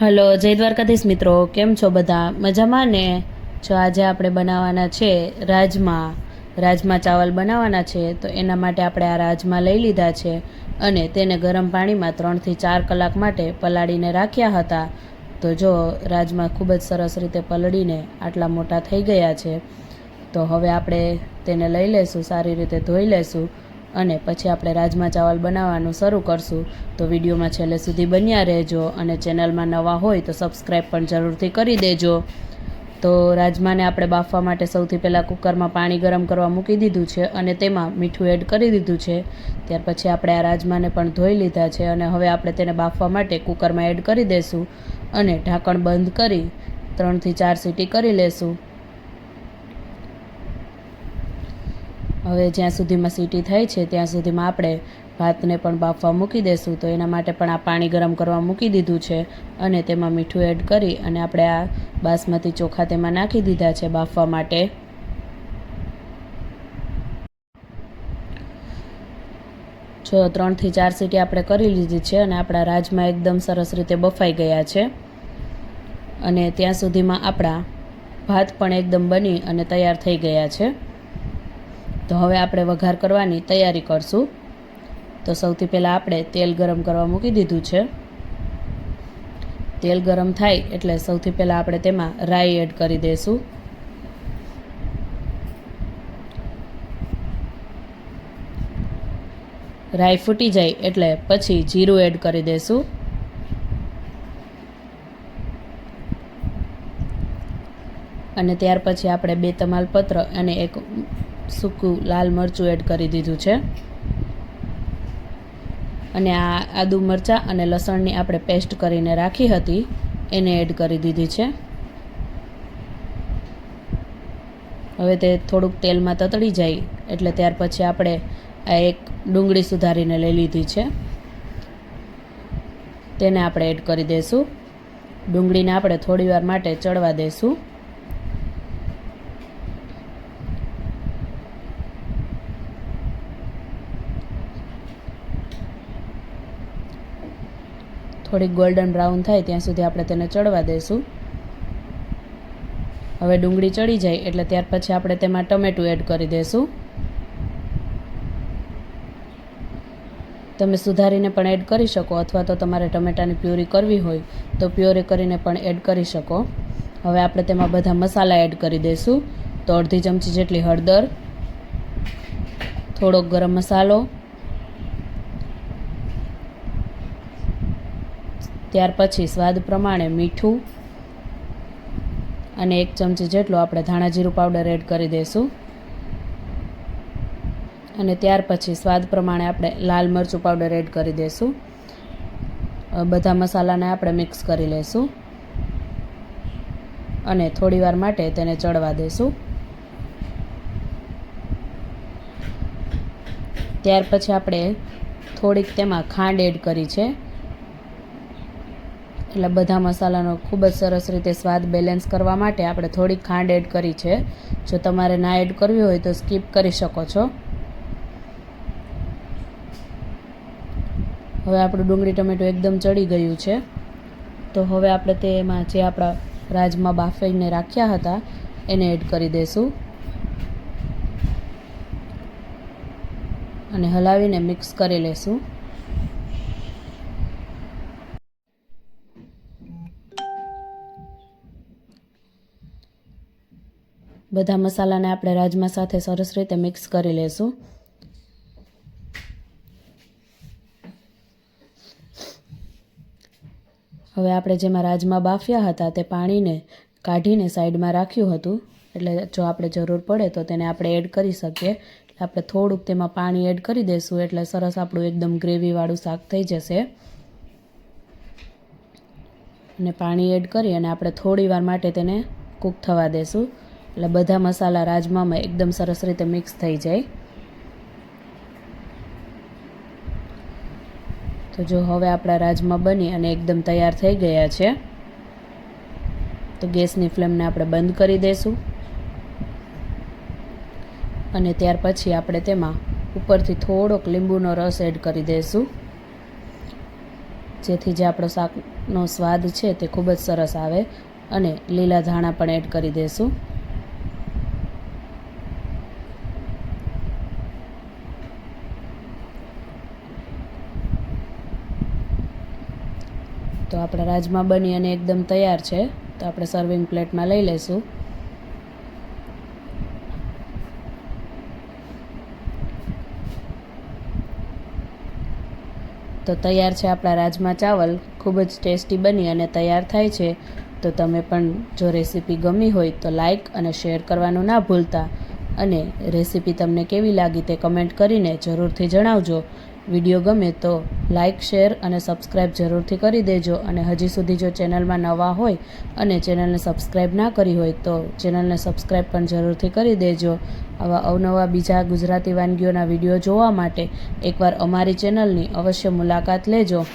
Hello, જય દ્વારકાધીશ મિત્રો, કેમ છો બધા? મજામાં ને? જો આજે આપણે બનાવવાના છે રાજમા ચાવલ બનાવવાના છે. તો એના માટે આપણે આ રાજમા લઈ લીધા છે અને તેને ગરમ પાણીમાં 3 થી 4 કલાક માટે પલાળીને રાખ્યા હતા. તો જો રાજમા ખૂબ જ સરસ રીતે પલળીને આટલા મોટા થઈ ગયા છે. તો હવે આપણે તેને લઈ લેશું, સારી રીતે ધોઈ લેશું અને પછી આપણે રાજમા ચાવલ બનાવવાનું શરૂ કરશું. તો વિડીયોમાં છેલ્લે સુધી બન્યા રહેજો અને ચેનલમાં નવા હોય તો સબસ્ક્રાઈબ પણ જરૂરથી કરી દેજો. તો રાજમાને આપણે બાફવા માટે સૌથી પહેલાં કુકરમાં પાણી ગરમ કરવા મૂકી દીધું છે અને તેમાં મીઠું એડ કરી દીધું છે. ત્યાર પછી આપણે આ રાજમાને પણ ધોઈ લીધા છે અને હવે આપણે તેને બાફવા માટે કુકરમાં એડ કરી દઈશું અને ઢાંકણ બંધ કરી 3 થી 4 સીટી કરી લેશું. હવે જ્યાં સુધીમાં સીટી થાય છે ત્યાં સુધીમાં આપણે ભાતને પણ બાફવા મૂકી દઈશું. તો એના માટે પણ આ પાણી ગરમ કરવા મૂકી દીધું છે અને તેમાં મીઠું એડ કરી અને આપણે આ બાસમતી ચોખા તેમાં નાખી દીધા છે બાફવા માટે. જો 3 થી 4 સીટી આપણે કરી લીધી છે અને આપણા રાજમા એકદમ સરસ રીતે બફાઈ ગયા છે અને ત્યાં સુધીમાં આપણા ભાત પણ એકદમ બની અને તૈયાર થઈ ગયા છે. તો હવે આપણે વઘાર કરવાની તૈયારી કરશું. તો સૌથી પહેલાં આપણે તેલ ગરમ કરવા મૂકી દીધું છે. તેલ ગરમ થાય એટલે સૌથી પહેલાં આપણે તેમાં રાઈ એડ કરી દઈશું. રાઈ ફૂટી જાય એટલે પછી જીરું એડ કરી દઈશું. અને ત્યાર પછી આપણે 2 તમાલપત્ર અને 1 સૂકું લાલ મરચું એડ કરી દીધું છે. અને આ આદુ મરચાં અને લસણની આપણે પેસ્ટ કરીને રાખી હતી એને એડ કરી દીધી છે. હવે તે થોડુંક તેલમાં તતડી જાય એટલે ત્યાર પછી આપણે આ 1 ડુંગળી સુધારીને લઈ લીધી છે તેને આપણે એડ કરી દઈશું. ડુંગળીને આપણે થોડીવાર માટે ચડવા દઈશું. થોડીક ગોલ્ડન બ્રાઉન થાય ત્યાં સુધી આપણે તેને ચડવા દઈશું. હવે ડુંગળી ચડી જાય એટલે ત્યાર પછી આપણે તેમાં ટમેટું એડ કરી દઈશું. તમે સુધારીને પણ એડ કરી શકો અથવા તો તમારે ટમેટાની પ્યુરી કરવી હોય તો પ્યુરી કરીને પણ એડ કરી શકો. હવે આપણે તેમાં બધા મસાલા એડ કરી દઈશું. તો અડધી ચમચી જેટલી હળદર, થોડોક ગરમ મસાલો, ત્યાર પછી સ્વાદ પ્રમાણે મીઠું અને 1 ચમચી જેટલો આપણે ધાણા જીરું પાવડર એડ કરી દઈશું. અને ત્યાર પછી સ્વાદ પ્રમાણે આપણે લાલ મરચું પાવડર એડ કરી દઈશું. બધા મસાલાને આપણે મિક્સ કરી લઈશું અને થોડીવાર માટે તેને ચડવા દઈશું. ત્યાર પછી આપણે થોડીક તેમાં ખાંડ એડ કરી છે એટલે બધા મસાલાનો ખૂબ જ સરસ રીતે સ્વાદ બેલેન્સ કરવા માટે આપણે થોડીક ખાંડ એડ કરી છે. જો તમારે ના એડ કરવી હોય તો સ્કીપ કરી શકો છો. હવે આપણું ડુંગળી ટમેટું એકદમ ચડી ગયું છે. તો હવે આપણે તેમાં જે આપણા રાજમા બાફીને રાખ્યા હતા એને એડ કરી દઈશું અને હલાવીને મિક્સ કરી લઈશું. બધા મસાલાને આપણે રાજમા સાથે સરસ રીતે મિક્સ કરી લઈશું. હવે આપણે જેમાં રાજમા બાફ્યા હતા તે પાણીને કાઢીને સાઈડમાં રાખ્યું હતું એટલે જો આપણે જરૂર પડે તો તેને આપણે એડ કરી શકીએ. આપણે થોડુંક તેમાં પાણી એડ કરી દઈશું એટલે સરસ આપણું એકદમ ગ્રેવીવાળું શાક થઈ જશે. અને પાણી એડ કરી અને આપણે થોડીવાર માટે તેને કૂક થવા દઈશું એટલે બધા મસાલા રાજમામાં એકદમ સરસ રીતે મિક્સ થઈ જાય. તો જો હવે આપણા રાજમા બની અને એકદમ તૈયાર થઈ ગયા છે. તો ગેસની ફ્લેમને આપણે બંધ કરી દઈશું અને ત્યાર પછી આપણે તેમાં ઉપરથી થોડોક લીંબુનો રસ એડ કરી દઈશું જેથી જે આપણો શાક નો સ્વાદ છે તે ખૂબ જ સરસ આવે. અને લીલા ધાણા પણ એડ કરી દઈશું. તો આપણા રાજમા બની અને એકદમ તૈયાર છે. તો આપણે સર્વિંગ પ્લેટમાં લઈ લઈશું. તો તૈયાર છે આપણા રાજમા ચાવલ. ખૂબ જ ટેસ્ટી બની અને તૈયાર થાય છે. તો તમે પણ જો રેસીપી ગમી હોય તો લાઈક અને શેર કરવાનું ના ભૂલતા. અને રેસીપી તમને કેવી લાગી તે કમેન્ટ કરીને જરૂરથી જણાવજો. વિડીયો ગમે તો લાઈક, શેર અને સબસ્ક્રાઈબ જરૂરથી કરી દેજો. અને હજી સુધી જો ચેનલમાં નવા હોય અને ચેનલને સબસ્ક્રાઈબ ના કરી હોય તો ચેનલને સબસ્ક્રાઈબ પણ જરૂરથી કરી દેજો. આવા અવનવા બીજા ગુજરાતી વાનગીઓના વિડીયો જોવા માટે એકવાર અમારી ચેનલની અવશ્ય મુલાકાત લેજો.